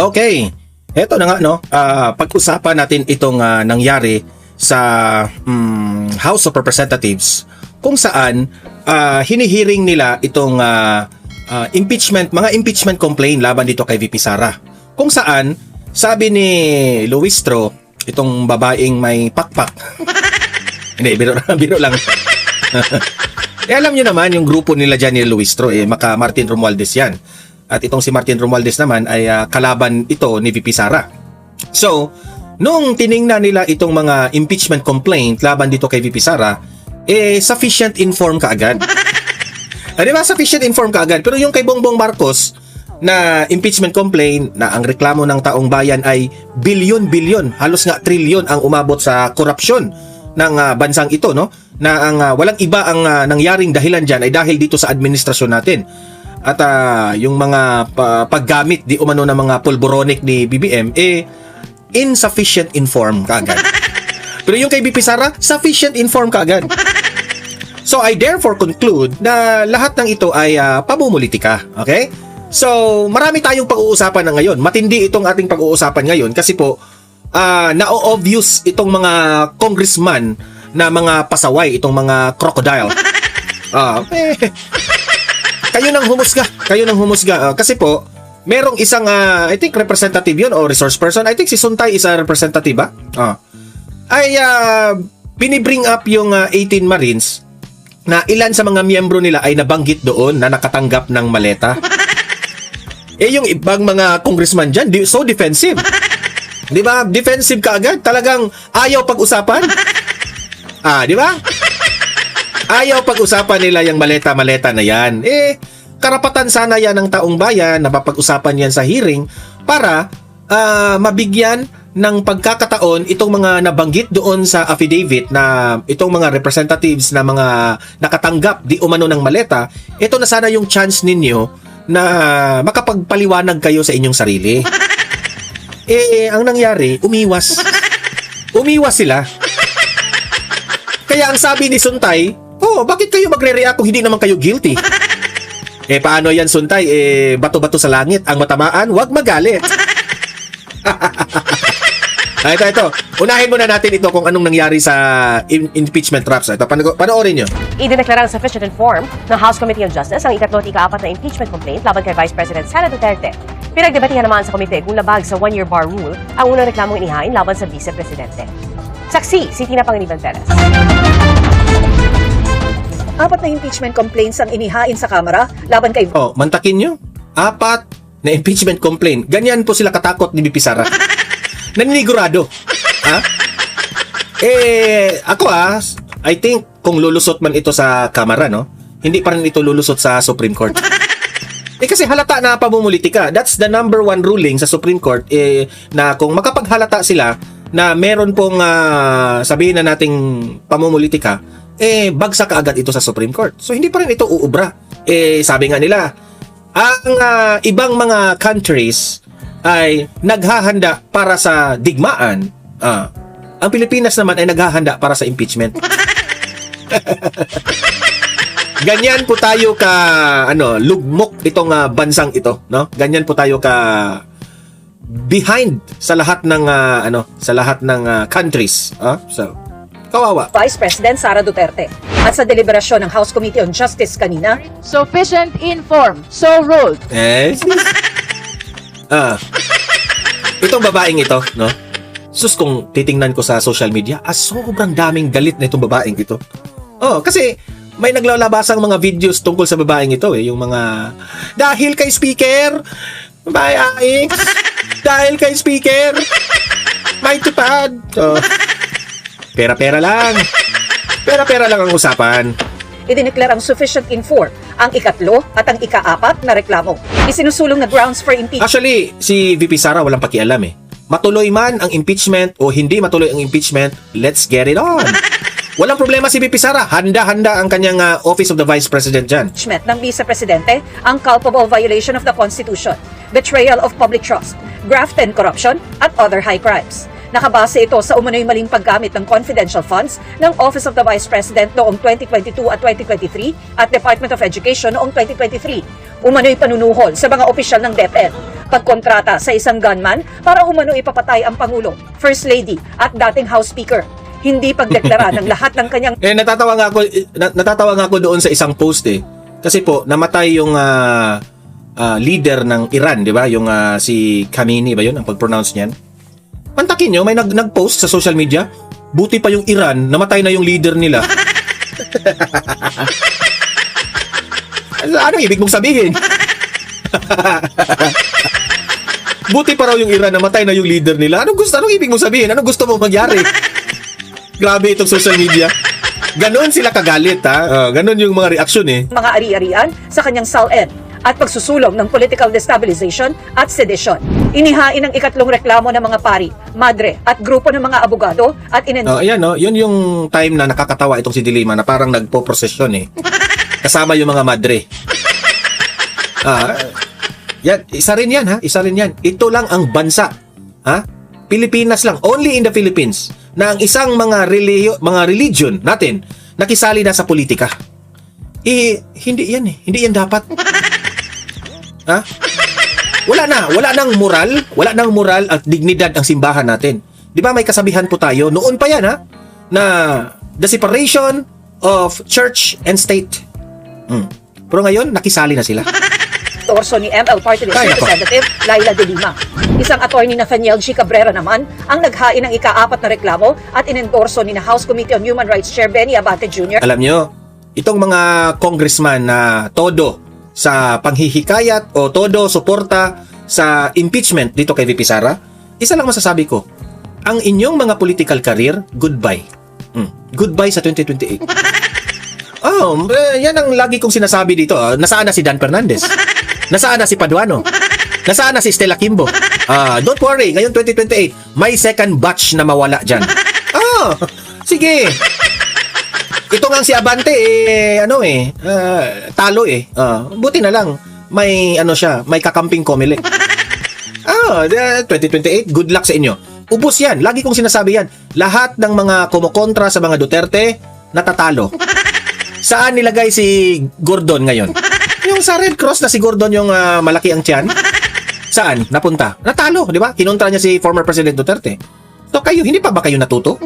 Okay, eto na nga no, pag-usapan natin itong nangyari sa House of Representatives kung saan hinihiring nila itong mga impeachment complaint laban dito kay VP Sara. Kung saan sabi ni Luistro, itong babaeng may pakpak. Hindi, biro lang. Alam niyo naman yung grupo nila dyan ni Luistro, maka Martin Romualdez yan. At itong si Martin Romualdez naman ay kalaban ito ni VP Sara. So, nung tiningnan nila itong mga impeachment complaint laban dito kay VP Sara, sufficient inform kaagad. Di ba? Sufficient inform kaagad. Pero yung kay Bongbong Marcos na impeachment complaint na ang reklamo ng taong bayan ay bilyon-bilyon, halos nga trilyon ang umabot sa korupsyon ng bansang ito, no? Na ang walang iba ang nangyaring dahilan diyan ay dahil dito sa administrasyon natin. At yung mga paggamit di umano ng mga pulboronic ni BBM insufficient inform kaagad. Pero yung kay VP Sara, sufficient inform kaagad. So I therefore conclude na lahat ng ito ay pamumulitika. Okay? So marami tayong pag-uusapan na ngayon. Matindi itong ating pag-uusapan ngayon kasi po na-obvious itong mga congressman na mga pasaway, itong mga crocodile. Kayo nang humusga. Kasi po, merong isang, I think representative yun o resource person. I think si Suntay is a representative ba? Binibring up yung 18 Marines na ilan sa mga miyembro nila ay nabanggit doon na nakatanggap ng maleta. Yung ibang mga congressman dyan, so defensive. Di ba? Defensive ka agad. Talagang ayaw pag-usapan. Di ba? Ayaw pag-usapan nila yung maleta-maleta na yan. Karapatan sana yan ng taong bayan na mapag-usapan yan sa hearing para mabigyan ng pagkakataon itong mga nabanggit doon sa affidavit na itong mga representatives na mga nakatanggap di umano ng maleta, ito na sana yung chance ninyo na makapagpaliwanag kayo sa inyong sarili. Ang nangyari, umiwas. Umiwas sila. Kaya ang sabi ni Suntay, bakit kayo magre-react kung hindi naman kayo guilty? Paano yan, Suntay? Bato-bato sa langit. Ang matamaan, wag magalit. Ito. Unahin muna natin ito kung anong nangyari sa impeachment traps. Ito, panoorin nyo. Idineklarang sufficient inform ng House Committee on Justice ang ikatlo at ika-4 na impeachment complaint laban kay Vice President Sara Duterte. Pinagdebatihan naman sa komite kung labag sa one-year bar rule ang unang reklamong inihain laban sa Vice Presidente. Saksi, si Tina Pangiliban Perez. 4 na impeachment complaints ang inihain sa Kamara laban kay... Mantakin nyo? 4 na impeachment complaint. Ganyan po sila katakot ni VP Sara. Naninigurado. Ako I think kung lulusot man ito sa Kamara, no? Hindi pa rin ito lulusot sa Supreme Court. Kasi halata na pamumulitika. That's the number 1 ruling sa Supreme Court na kung makapaghalata sila na meron pong sabihin na nating pamumulitika, bagsak agad ito sa Supreme Court. So hindi pa rin ito uubra. Sabi nga nila, ang ibang mga countries ay naghahanda para sa digmaan. Ang Pilipinas naman ay naghahanda para sa impeachment. Ganyan po tayo ka lugmok itong bansang ito, no? Ganyan po tayo ka behind sa lahat ng countries. So kawawa. Vice President Sara Duterte. At sa deliberasyon ng House Committee on Justice kanina, sufficient inform, so ruled. Itong babaeng ito, no? Sus, kung titingnan ko sa social media, sobrang daming galit na itong babaeng ito. Kasi may naglalabasang mga videos tungkol sa babaeng ito, yung mga dahil kay speaker, dahil kay speaker, may tupad. Pera-pera lang. Pera-pera lang ang usapan. idineklarang sufficient inform ang ikatlo at ang ika-4 na reklamo. Isinusulong na grounds for impeachment. Actually, si VP Sara walang pakialam eh. Matuloy man ang impeachment o hindi matuloy ang impeachment, let's get it on. Walang problema si VP Sara. Handa-handa ang kanyang Office of the Vice President dyan. Impeachment ng Vice Presidente ang culpable violation of the Constitution, betrayal of public trust, graft and corruption, at other high crimes. Nakabase ito sa umano'y maling paggamit ng confidential funds ng Office of the Vice President noong 2022 at 2023 at Department of Education noong 2023. Umano'y panunuhol sa mga opisyal ng DepEd. pagkontrata sa isang gunman para umano ipapatay ang Pangulo, First Lady at dating House Speaker. Hindi pagdeklara ng lahat ng kanyang Natatawa nga ako doon sa isang post eh. Kasi po namatay yung leader ng Iran, 'di ba? Yung si Khamenei ba 'yun ang pag-pronounce niyan? Pantakin nyo, may nag-post sa social media. Buti pa yung Iran, namatay na yung leader nila. Ano ibig mong sabihin? Buti pa raw yung Iran, namatay na yung leader nila. Anong ibig mong sabihin? Anong gusto mong magyari? Grabe itong social media. Ganon sila kagalit ha. Ganon yung mga reaksyon eh. mga ari-arian sa kanyang SALN at pagsusulong ng political destabilization at sedition. Inihain ang ikatlong reklamo ng mga pari, madre at grupo ng mga abogado at Ayan no, yun yung time na nakakatawa itong si Dilima na parang nagpo-prosesyon eh. Kasama yung mga madre. Yan, isa rin yan ha, isa rin yan. Ito lang ang bansa, ha? Pilipinas lang, only in the Philippines, na ang isang mga religion natin nakisali na sa politika. Hindi yan eh, hindi yan dapat. Ha? Wala nang moral at dignidad ang simbahan natin. 'Di ba may kasabihan po tayo noon pa yan ha, na the separation of church and state. Pero ngayon nakisali na sila. torso ni ML Party List Representative Laila De Lima. Isang attorney na Nathaniel G. Cabrera naman ang naghain ng ika-4 na reklamo at inendorso ni na House Committee on Human Rights Chair Benny Abante Jr. Alam nyo, itong mga congressman na todo sa panghihikayat o todo suporta sa impeachment dito kay VP Sara, isa lang masasabi ko, ang inyong mga political career, goodbye. Goodbye sa 2028. Yan ang lagi kong sinasabi dito. Nasaan na si Dan Fernandez? Nasaan na si Paduano? Nasaan na si Stella Kimbo? Don't worry, ngayon 2028, may second batch na mawala dyan. Sige. Ito nga si Abante, talo eh. Buti na lang, may may kakamping Comelec. 2028, good luck sa inyo. Ubus yan, lagi kong sinasabi yan. Lahat ng mga kumukontra sa mga Duterte, natatalo. Saan nilagay si Gordon ngayon? Yung sa Red Cross na si Gordon yung malaki ang tiyan. Saan? Napunta. Natalo, di ba? Kinontra niya si former President Duterte. So kayo, hindi pa ba kayo natuto?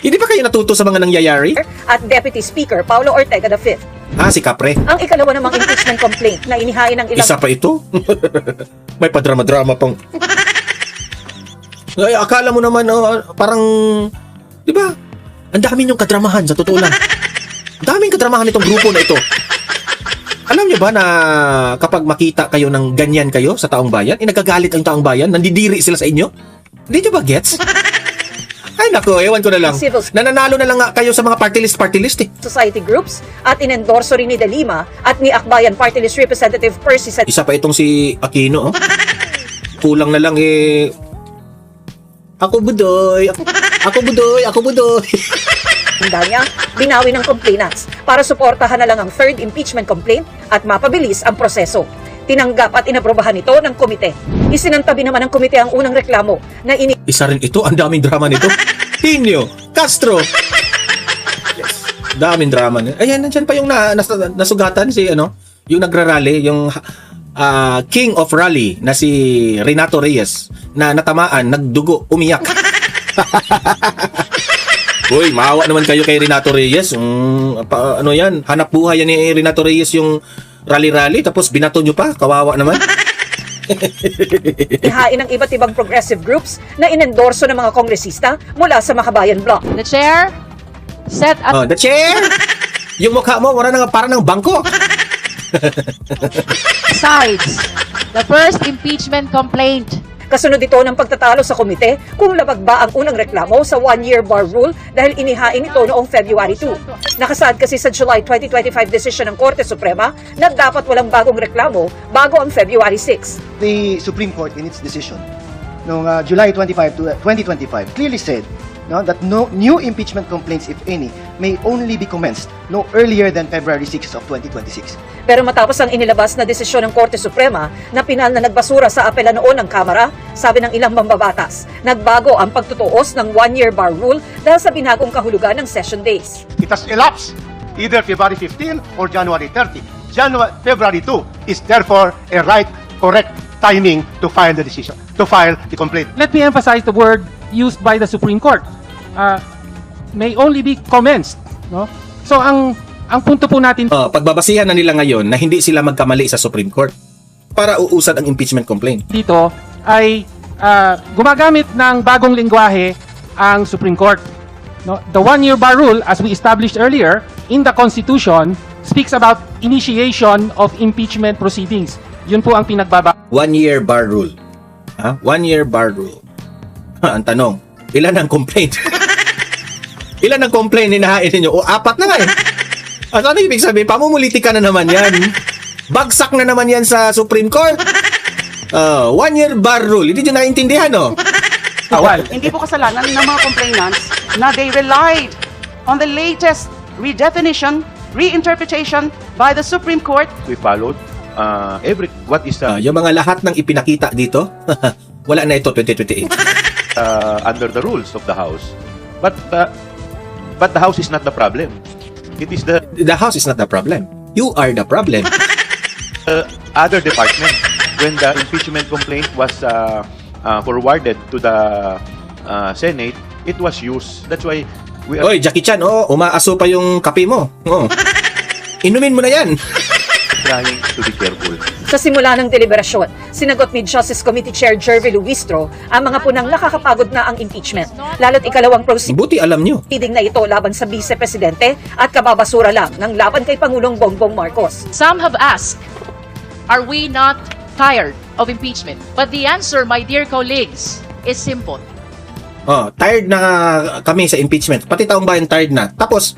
Hindi pa kayo natuto sa mga nangyayari? At Deputy Speaker Paulo Ortega V. Si Capre. Ang ikalawa namang impeachment complaint na inihain ng ilang... Isa pa ito? May padrama-drama pang... Ay, akala mo naman, parang... Di ba? Ang dami niyong kadramahan, sa totoo lang. Ang daming kadramahan itong grupo na ito. Alam niyo ba na kapag makita kayo ng ganyan kayo sa taong bayan, nagagalit ang taong bayan, nandidiri sila sa inyo? Hindi niyo ba gets? Ay nako, ewan ko na lang. Nananalo na lang nga kayo sa mga party list eh. Society groups at inendorso rin ni De Lima at ni Akbayan Party List Representative Percy San... Isa pa itong si Aquino. Kulang na lang eh. Ako budoy. Handa niya, binawi ng complainants para suportahan na lang ang third impeachment complaint at mapabilis ang proseso. Tinanggap at inaprobahan ito ng komite. Isinantabi naman ng komite ang unang reklamo na Isa rin ito, ang daming drama nito. Hinyo, Castro. Yes, daming drama. Ayan, nandiyan pa yung nasugatan si yung nagrarally, yung King of Rally na si Renato Reyes na natamaan, nagdugo, umiyak. Uy, maawa naman kayo kay Renato Reyes. Yan, hanap buhay yan ni Renato Reyes yung rally-rally, tapos binato nyo pa, kawawa naman. ihain ng iba't ibang progressive groups na inendorso ng mga kongresista mula sa Makabayan Bloc. The chair, set up The chair! Yung mukha mo, wala na parang ng bangko. sides. The first impeachment complaint. Kasunod ito ng pagtatalo sa komite kung labag ba ang unang reklamo sa one-year bar rule dahil inihain ito noong February 2. Nakasaad kasi sa July 2025 decision ng Korte Suprema na dapat walang bagong reklamo bago ang February 6. The Supreme Court in its decision noong July 25 to 2025 clearly said that no new impeachment complaints, if any, may only be commenced no earlier than February 6 of 2026. Pero matapos ang inilabas na desisyon ng Korte Suprema na pinal na nagbasura sa apela noon ng Kamara, sabi ng ilang mambabatas, nagbago ang pagtutuos ng one-year bar rule dahil sa binagong kahulugan ng session days. It has elapsed either February 15 or January 30. February 2 is therefore a right, correct timing to file the decision, to file the complaint. Let me emphasize the word used by the Supreme Court. May only be commenced. No? So ang punto po natin Pagbabasihan na nila ngayon na hindi sila magkamali sa Supreme Court para uusad ang impeachment complaint. dito ay gumagamit ng bagong lengguwahe ang Supreme Court. No? The one-year bar rule, as we established earlier, in the Constitution, speaks about initiation of impeachment proceedings. Yun po ang pinagbaba. 1-year bar rule. 1-year bar rule. Ang tanong, ilan ang complaint? Ilan ang complaint hinahain ninyo? O, 4 na nga eh. Ano ibig sabihin? Pamumuliti ka na naman yan. Bagsak na naman yan sa Supreme Court. 1-year bar rule. Hindi nyo naintindihan, no? Hindi po kasalanan ng mga complainants na they relied on the latest redefinition, reinterpretation by the Supreme Court. We followed what is Yung mga lahat ng ipinakita dito, wala na ito 2028. under the rules of the House. But the House is not the problem. It is the The House is not the problem. You are the problem. other department. When the impeachment complaint was forwarded to the Senate, it was used. That's why we are Oy, Jackie Chan, umaaso pa yung kape mo. Inumin mo na yan. trying to be careful. Sa simula ng deliberasyon, sinagot ni Justice Committee Chair Jervy Luistro ang mga punang nakakapagod na ang impeachment, lalo't ikalawang Buti alam nyo. proceeding na ito laban sa Vice Presidente at kababasura lang ng laban kay Pangulong Bongbong Marcos. Some have asked, are we not tired of impeachment? But the answer, my dear colleagues, is simple. Tired na kami sa impeachment. Pati taong bayan tired na. Tapos,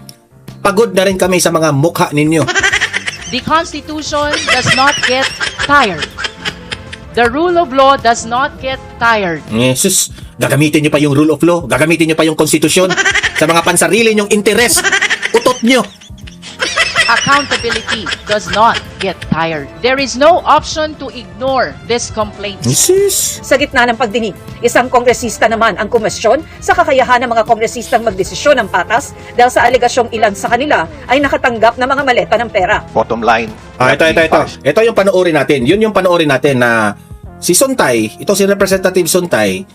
pagod na rin kami sa mga mukha ninyo. The Constitution does not get tired. The rule of law does not get tired. Jesus, gagamitin nyo pa yung rule of law. Gagamitin nyo pa yung konstitusyon sa mga pansarili nyong interes. Utot nyo. Accountability does not get tired. There is no option to ignore this complaint. Jesus. Sa gitna ng pagdinig, isang kongresista naman ang kumestyon sa kakayahan ng mga kongresistang magdesisyon ng patas dahil sa alegasyong ilan sa kanila ay nakatanggap ng mga maleta ng pera. Bottom line. Ito. Ito yung panoorin natin. Yun yung panoorin natin na si Suntay, ito si Representative Suntay,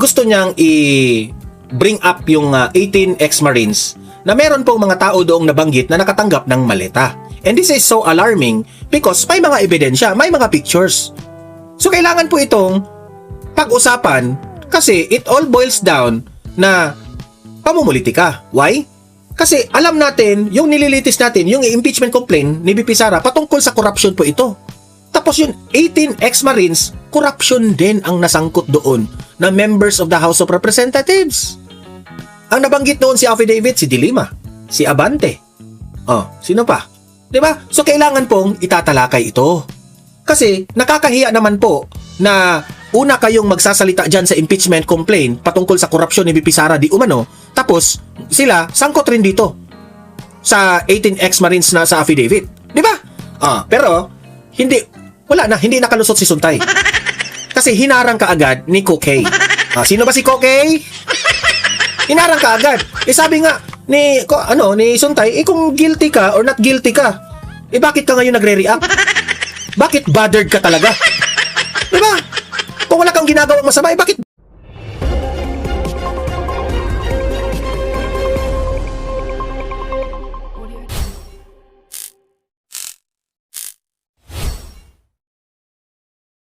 gusto niyang i-bring up yung 18 ex-Marines na meron pong mga tao doong nabanggit na nakatanggap ng maleta. And this is so alarming because may mga ebidensya, may mga pictures. So kailangan po itong pag-usapan kasi it all boils down na pamumulitika. Why? Kasi alam natin, yung nililitis natin, yung impeachment complaint ni BP Sara, patungkol sa corruption po ito. Tapos yung 18 ex-Marines, corruption din ang nasangkot doon na members of the House of Representatives. Ang nabanggit noon si affidavit, si Dilima, si Abante. Sino pa? 'Di ba? So kailangan pong itatalakay ito. Kasi nakakahiya naman po na una kayong magsasalita diyan sa impeachment complaint patungkol sa korupsyon ni BP Sara di umano, tapos sila sangkot rin dito sa 18 ex-Marines na sa affidavit. 'Di ba? Pero hindi nakalusot si Suntay. Kasi hinarang ka agad ni Kokey. Sino ba si Kokey? Hinarang ka agad. Sabi nga ni Suntay, kung guilty ka or not guilty ka, bakit ka ngayon nagre-react? Bakit bothered ka talaga? Diba? Kung wala kang ginagawang masama, bakit